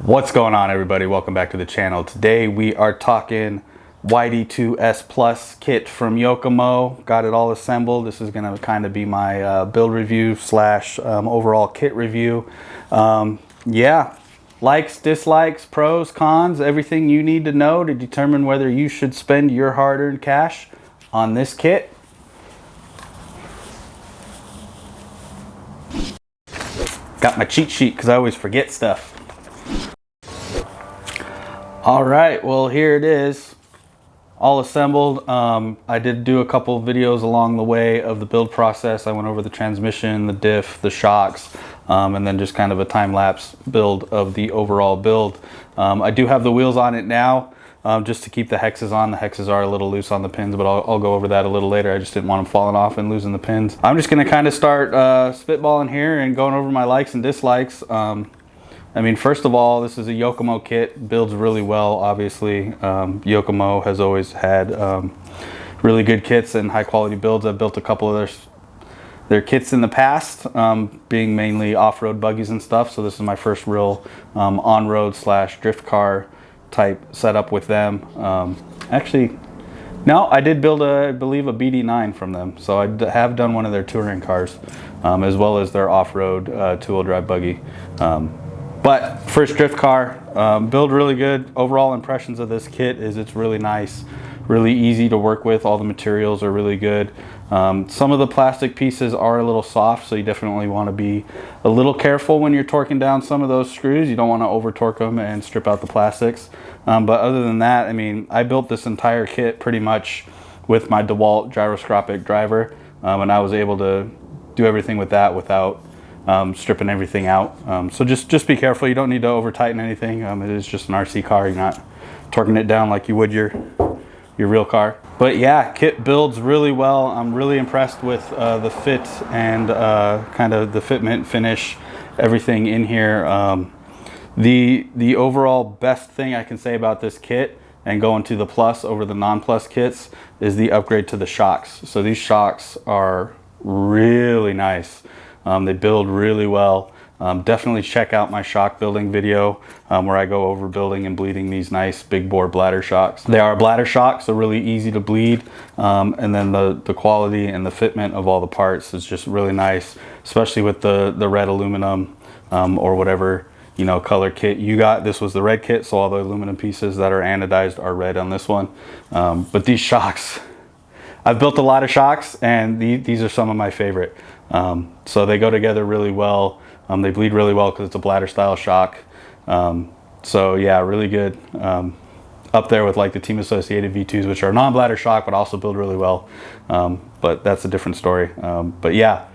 What's going on, everybody? Welcome back to the channel. Today we are talking YD-2S Plus kit from Yokomo. Got it all assembled. This is going to kind of be my build review slash overall kit review. Yeah, likes, dislikes, pros, cons, everything you need to know to determine whether you should spend your hard-earned cash on this kit. Got my cheat sheet because I always forget stuff. All right, well, here it is, all assembled. I did do a couple videos along the way of the build process. I went over the transmission, the diff, the shocks, and then just kind of a time-lapse build of the overall build. I do have the wheels on it now, just to keep the hexes on. The hexes are a little loose on the pins, but I'll go over that a little later. I just didn't want them falling off and losing the pins. I'm just gonna kind of start spitballing here and going over my likes and dislikes. I mean, first of all, this is a Yokomo kit, builds really well, obviously. Yokomo has always had really good kits and high quality builds. I've built a couple of their kits in the past, being mainly off-road buggies and stuff. So this is my first real on-road slash drift car type setup with them. Actually, no, I did build I believe a BD9 from them. So I have done one of their touring cars, as well as their off-road two-wheel drive buggy. But first drift car, build really good. Overall impressions of this kit is it's really nice, really easy to work with. All the materials are really good. Some of the plastic pieces are a little soft, so you definitely want to be a little careful when you're torquing down some of those screws. You don't want to over torque them and strip out the plastics. But other than that, I mean, I built this entire kit pretty much with my DeWalt gyroscopic driver, and I was able to do everything with that without stripping everything out. So just be careful. You don't need to over tighten anything. It is just an RC car. You're not torquing it down like you would your real car. But yeah, kit builds really well. I'm really impressed with the fit and kind of the fitment, finish, everything in here. The overall best thing I can say about this kit and going to the plus over the non-plus kits is the upgrade to the shocks. So these shocks are really nice. They build really well. Definitely check out my shock building video where I go over building and bleeding these nice big bore bladder shocks. They are bladder shocks, so really easy to bleed. And then the quality and the fitment of all the parts is just really nice, especially with the red aluminum or whatever, you know, color kit you got. This was the red kit, so all the aluminum pieces that are anodized are red on this one. But these shocks, I've built a lot of shocks, and these are some of my favorite. So they go together really well. They bleed really well because it's a bladder style shock. So yeah, really good. Up there with like the team associated V2s, which are non-bladder shock but also build really well. But that's a different story. But yeah,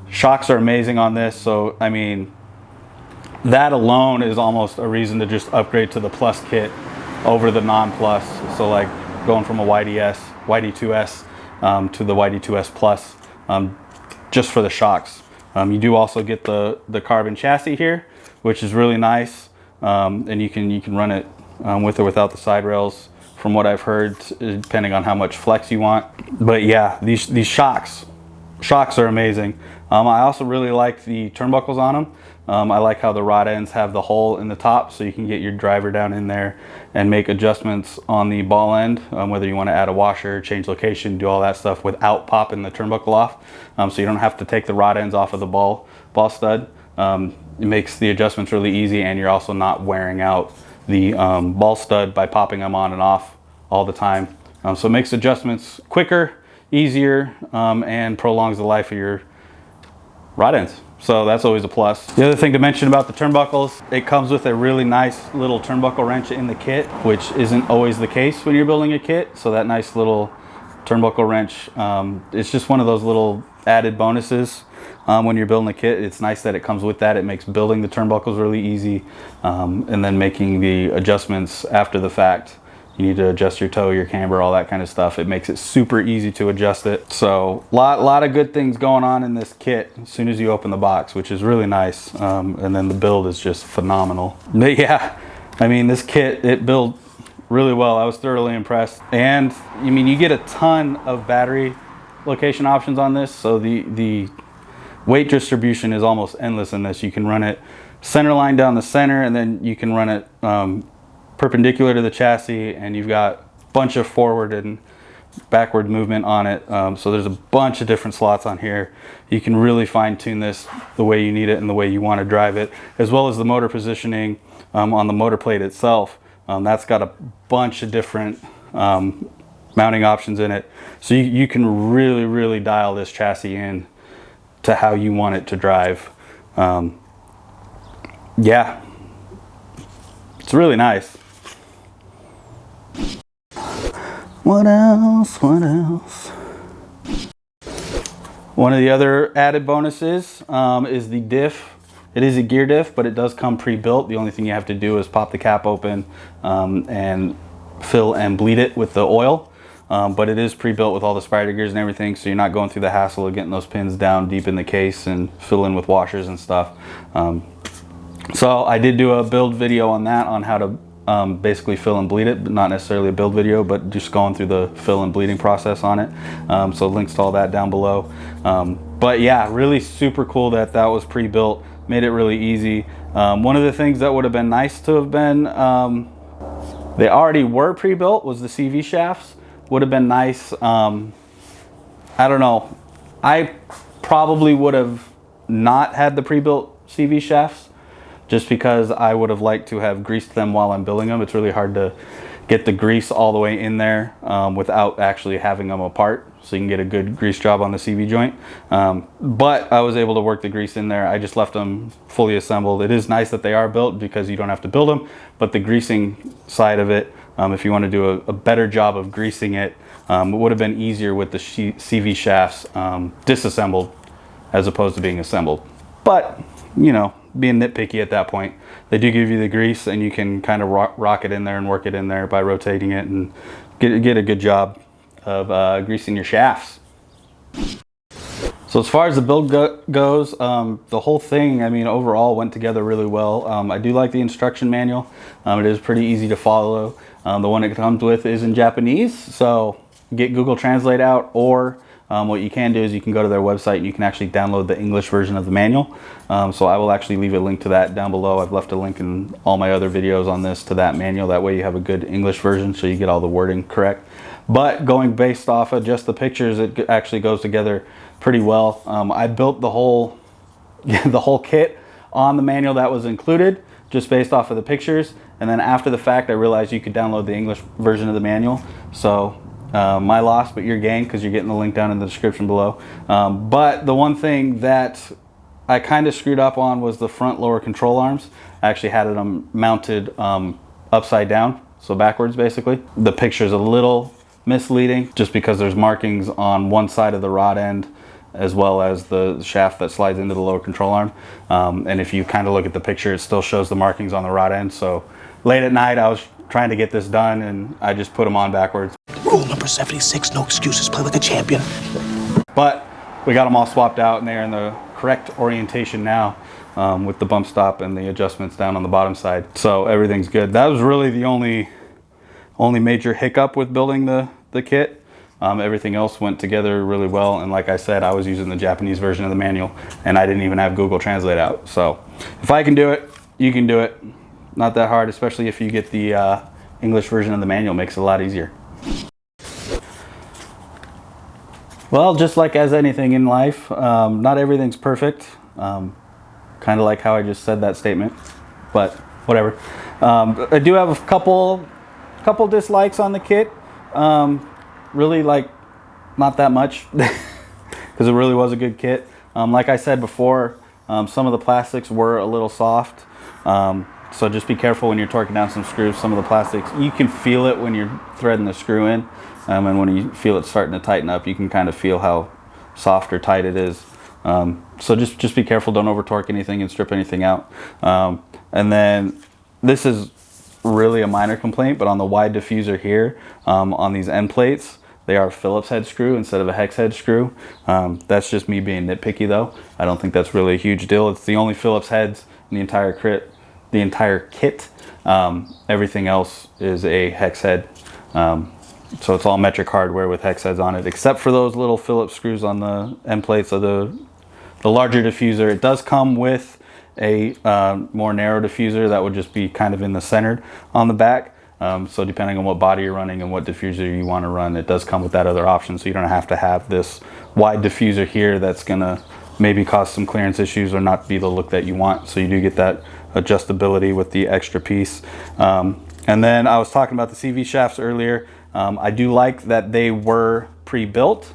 shocks are amazing on this. So I mean, that alone is almost a reason to just upgrade to the plus kit over the non-plus. So like going from a YD-2S to the YD-2S Plus, just for the shocks. You do also get the carbon chassis here, which is really nice, and you can run it with or without the side rails, from what I've heard, depending on how much flex you want. But yeah, these shocks are amazing. I also really like the turnbuckles on them. I like how the rod ends have the hole in the top, so you can get your driver down in there and make adjustments on the ball end, whether you want to add a washer, change location, do all that stuff without popping the turnbuckle off. So you don't have to take the rod ends off of the ball stud. It makes the adjustments really easy, and you're also not wearing out the ball stud by popping them on and off all the time. So it makes adjustments quicker, easier, and prolongs the life of your rod ends. So that's always a plus. The other thing to mention about the turnbuckles, it comes with a really nice little turnbuckle wrench in the kit, which isn't always the case when you're building a kit. So that nice little turnbuckle wrench, it's just one of those little added bonuses when you're building a kit. It's nice that it comes with that. It makes building the turnbuckles really easy, and then making the adjustments after the fact. You need to adjust your toe, your camber, all that kind of stuff. It makes it super easy to adjust it. So lot of good things going on in this kit as soon as you open the box, which is really nice. And then the build is just phenomenal. But yeah, I mean, this kit, it built really well. I was thoroughly impressed. And I mean, you get a ton of battery location options on this. So the weight distribution is almost endless in this. You can run it center line down the center, and then you can run it perpendicular to the chassis, and you've got a bunch of forward and backward movement on it. So there's a bunch of different slots on here. You can really fine tune this the way you need it and the way you want to drive it, as well as the motor positioning on the motor plate itself. That's got a bunch of different mounting options in it. So you can really dial this chassis in to how you want it to drive. Yeah, it's really nice. What else? What else? One of the other added bonuses is the diff. It is a gear diff, but it does come pre-built. The only thing you have to do is pop the cap open and fill and bleed it with the oil. But it is pre-built with all the spider gears and everything, so you're not going through the hassle of getting those pins down deep in the case and fill in with washers and stuff. So I did do a build video on that, on how to basically fill and bleed it, but not necessarily a build video, but just going through the fill and bleeding process on it. So links to all that down below. But yeah, really super cool that that was pre-built, made it really easy. One of the things that would have been nice to have been, they already were pre-built, was the CV shafts. Would have been nice. I don't know. I probably would have not had the pre-built CV shafts, just because I would have liked to have greased them while I'm building them. It's really hard to get the grease all the way in there without actually having them apart, so you can get a good grease job on the CV joint. But I was able to work the grease in there. I just left them fully assembled. It is nice that they are built because you don't have to build them, but the greasing side of it, if you want to do a better job of greasing it, it would have been easier with the CV shafts disassembled as opposed to being assembled. But, you know, being nitpicky at that point, they do give you the grease, and you can kind of rock it in there and work it in there by rotating it and get a good job of greasing your shafts. So as far as the build goes, the whole thing, I mean, overall went together really well. I do like the instruction manual. It is pretty easy to follow. The one it comes with is in Japanese, so get Google Translate out, or what you can do is you can go to their website and you can actually download the English version of the manual. So I will actually leave a link to that down below. I've left a link in all my other videos on this to that manual. That way you have a good English version, so you get all the wording correct. But going based off of just the pictures, it actually goes together pretty well. I built the whole kit on the manual that was included, just based off of the pictures. And then after the fact, I realized you could download the English version of the manual. So my loss, but your gain, because you're getting the link down in the description below. But the one thing that I kind of screwed up on was the front lower control arms. I actually had them mounted upside down, so backwards basically. The picture's a little misleading just because there's markings on one side of the rod end as well as the shaft that slides into the lower control arm. And if you kind of look at the picture, it still shows the markings on the rod end. So late at night, I was trying to get this done, and I just put them on backwards. Rule number 76, no excuses, play like a champion. But we got them all swapped out, and they're in the correct orientation now, with the bump stop and the adjustments down on the bottom side. So everything's good. That was really the only major hiccup with building the kit. Everything else went together really well, and like I said, I was using the Japanese version of the manual, and I didn't even have Google Translate out. So if I can do it, you can do it. Not that hard, especially if you get the English version of the manual. Makes it a lot easier. Well, just like as anything in life, not everything's perfect. Kind of like how I just said that statement, but whatever. I do have a couple dislikes on the kit. Really, like, not that much, because it really was a good kit. Like I said before, some of the plastics were a little soft. So just be careful when you're torquing down some screws. Some of the plastics, you can feel it when you're threading the screw in. And when you feel it starting to tighten up, you can kind of feel how soft or tight it is. So just be careful, don't over torque anything and strip anything out. And then this is really a minor complaint, but on the wide diffuser here, on these end plates, they are a Phillips head screw instead of a hex head screw. That's just me being nitpicky though. I don't think that's really a huge deal. It's the only Phillips heads in the entire kit. Everything else is a hex head. So it's all metric hardware with hex heads on it, except for those little Phillips screws on the end plates of the larger diffuser. It does come with a more narrow diffuser that would just be kind of in the center on the back. So depending on what body you're running and what diffuser you want to run, it does come with that other option. So you don't have to have this wide diffuser here that's gonna maybe cause some clearance issues or not be the look that you want. So you do get that adjustability with the extra piece. And then I was talking about the CV shafts earlier. I do like that they were pre-built.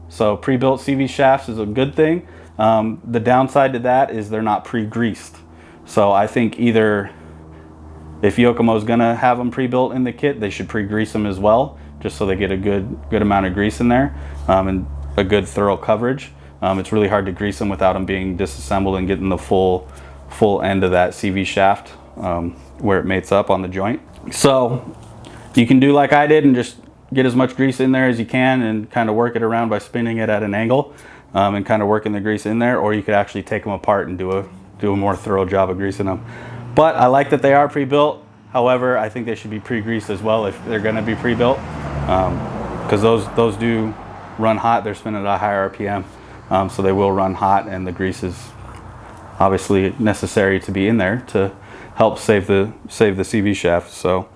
So pre-built CV shafts is a good thing. The downside to that is they're not pre-greased. So I think either if Yokomo's gonna have them pre-built in the kit, they should pre-grease them as well, just so they get a good amount of grease in there and a good thorough coverage. It's really hard to grease them without them being disassembled and getting the full end of that CV shaft where it mates up on the joint. So you can do like I did and just get as much grease in there as you can and kind of work it around by spinning it at an angle and kind of working the grease in there, or you could actually take them apart and do a more thorough job of greasing them. But I like that they are pre-built. However, I think they should be pre-greased as well if they're going to be pre-built, because those do run hot. They're spinning at a higher RPM, so they will run hot, and the grease is obviously necessary to be in there to help save the CV shaft. So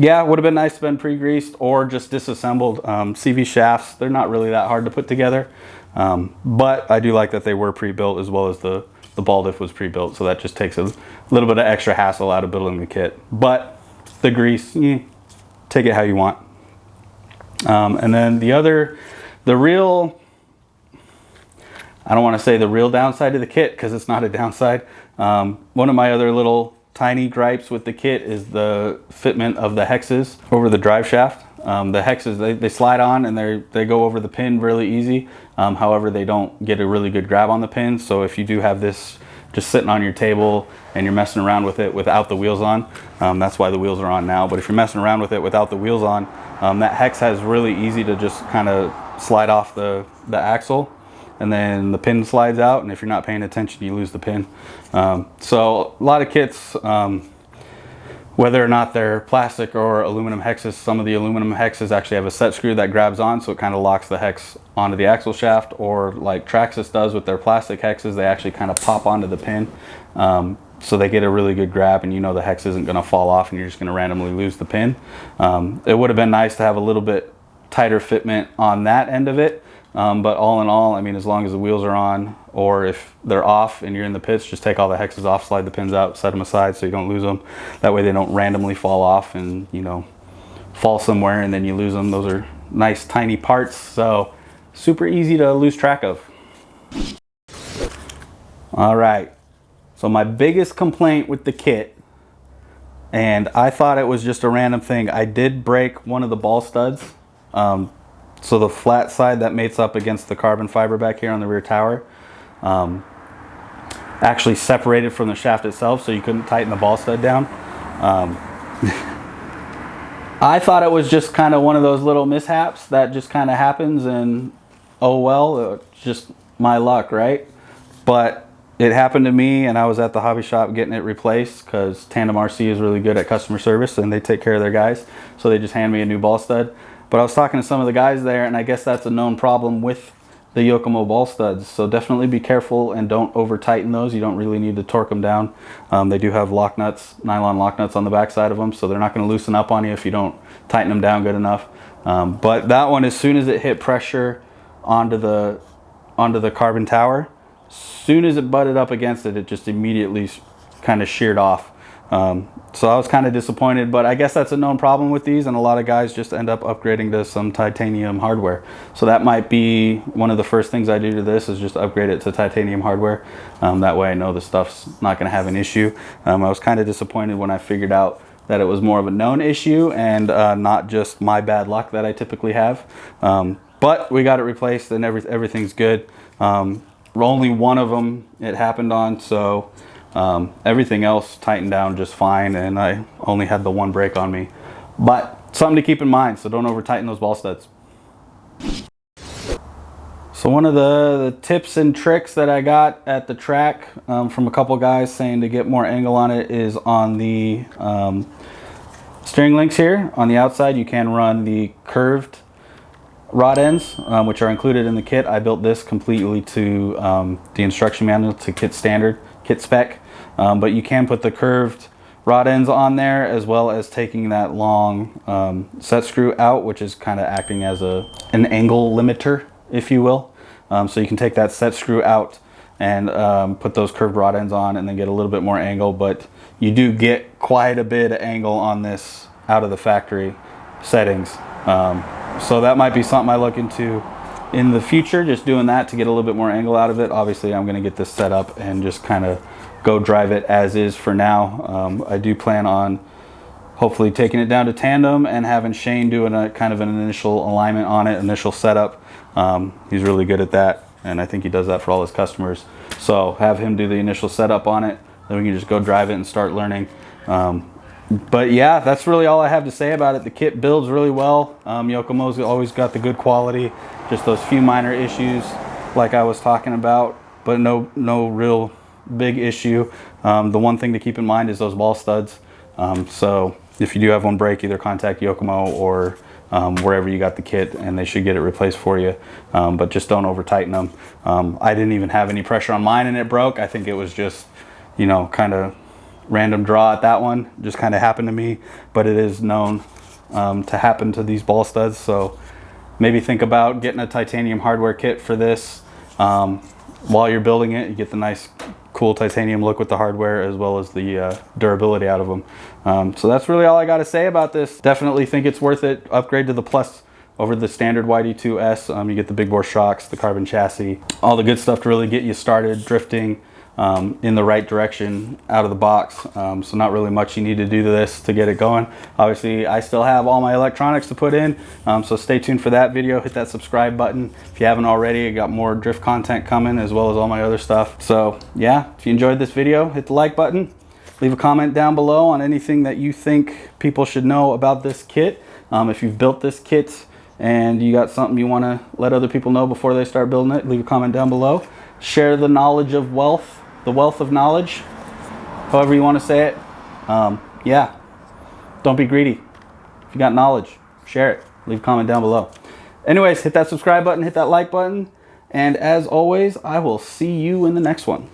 yeah, it would have been nice to have been pre-greased or just disassembled. CV shafts, they're not really that hard to put together, but I do like that they were pre-built as well as the ball diff was pre-built, so that just takes a little bit of extra hassle out of building the kit. But the grease, take it how you want. And then the real, I don't want to say the real downside to the kit because it's not a downside. One of my other little tiny gripes with the kit is the fitment of the hexes over the drive shaft. The hexes, they slide on and they go over the pin really easy. However, they don't get a really good grab on the pin. So if you do have this just sitting on your table and you're messing around with it without the wheels on, that's why the wheels are on now. But if you're messing around with it without the wheels on, that hex has really easy to just kind of slide off the axle, and then the pin slides out, and if you're not paying attention, you lose the pin. So a lot of kits, whether or not they're plastic or aluminum hexes, some of the aluminum hexes actually have a set screw that grabs on, so it kind of locks the hex onto the axle shaft, or like Traxxas does with their plastic hexes, they actually kind of pop onto the pin. So they get a really good grab, and the hex isn't going to fall off and you're just going to randomly lose the pin. It would have been nice to have a little bit tighter fitment on that end of it. But all in all, I mean, as long as the wheels are on, or if they're off and you're in the pits, just take all the hexes off, slide the pins out, set them aside so you don't lose them. That way they don't randomly fall off and, fall somewhere and then you lose them. Those are nice tiny parts, so super easy to lose track of. All right, so my biggest complaint with the kit, and I thought it was just a random thing, I did break one of the ball studs. So the flat side that mates up against the carbon fiber back here on the rear tower actually separated from the shaft itself, so you couldn't tighten the ball stud down. I thought it was just kind of one of those little mishaps that just kind of happens, and oh well, it's just my luck, right? But it happened to me, and I was at the hobby shop getting it replaced because Tandem RC is really good at customer service and they take care of their guys, so they just hand me a new ball stud. But I was talking to some of the guys there, and I guess that's a known problem with the Yokomo ball studs. So definitely be careful and don't over tighten those. You don't really need to torque them down. They do have lock nuts, nylon lock nuts on the back side of them, so they're not going to loosen up on you if you don't tighten them down good enough. But that one, as soon as it hit pressure onto the carbon tower, as soon as it butted up against it, it just immediately kind of sheared off. So I was kind of disappointed, but I guess that's a known problem with these, and a lot of guys just end up upgrading to some titanium hardware. So that might be one of the first things I do to this, is just upgrade it to titanium hardware. That way I know the stuff's not going to have an issue. I was kind of disappointed when I figured out that it was more of a known issue and not just my bad luck that I typically have. But we got it replaced and everything's good. Only one of them it happened on, so everything else tightened down just fine, and I only had the one break on me. But something to keep in mind, so don't over tighten those ball studs. So one of the tips and tricks that I got at the track from a couple guys saying to get more angle on it is on the steering links here. On the outside you can run the curved rod ends, which are included in the kit. I built this completely to the instruction manual, to kit standard, kit spec. But you can put the curved rod ends on there, as well as taking that long set screw out, which is kind of acting as an angle limiter, if you will. So you can take that set screw out and put those curved rod ends on and then get a little bit more angle, but you do get quite a bit of angle on this out of the factory settings. So that might be something I look into in the future, just doing that to get a little bit more angle out of it. Obviously I'm going to get this set up and just kind of go drive it as is for now. I do plan on hopefully taking it down to tandem and having Shane doing a kind of an initial alignment on it, initial setup. He's really good at that, and I think he does that for all his customers. So have him do the initial setup on it, then we can just go drive it and start learning. But yeah, that's really all I have to say about it. The kit builds really well. Yokomo's always got the good quality, just those few minor issues like I was talking about, but no real big issue. The one thing to keep in mind is those ball studs. So if you do have one break, either contact Yokomo or wherever you got the kit, and they should get it replaced for you. But just don't over tighten them. I didn't even have any pressure on mine and it broke. I think it was just, you know, kind of random draw at that one. Just kind of happened to me, but it is known to happen to these ball studs. So maybe think about getting a titanium hardware kit for this. While you're building it, you get the nice cool titanium look with the hardware, as well as the durability out of them. So that's really all I got to say about this. Definitely think it's worth it. Upgrade to the Plus over the standard YD-2S. You get the big bore shocks, the carbon chassis, all the good stuff to really get you started drifting in the right direction out of the box. So not really much you need to do to this to get it going. Obviously I still have all my electronics to put in, so stay tuned for that video. Hit that subscribe button if you haven't already. I got more drift content coming, as well as all my other stuff. So yeah, if you enjoyed this video, hit the like button, leave a comment down below on anything that you think people should know about this kit. If you've built this kit and you got something you want to let other people know before they start building it, leave a comment down below. Share the knowledge of wealth, the wealth of knowledge, however you want to say it. Yeah, don't be greedy. If you got knowledge, share it. Leave a comment down below. Anyways, hit that subscribe button, hit that like button, and as always, I will see you in the next one.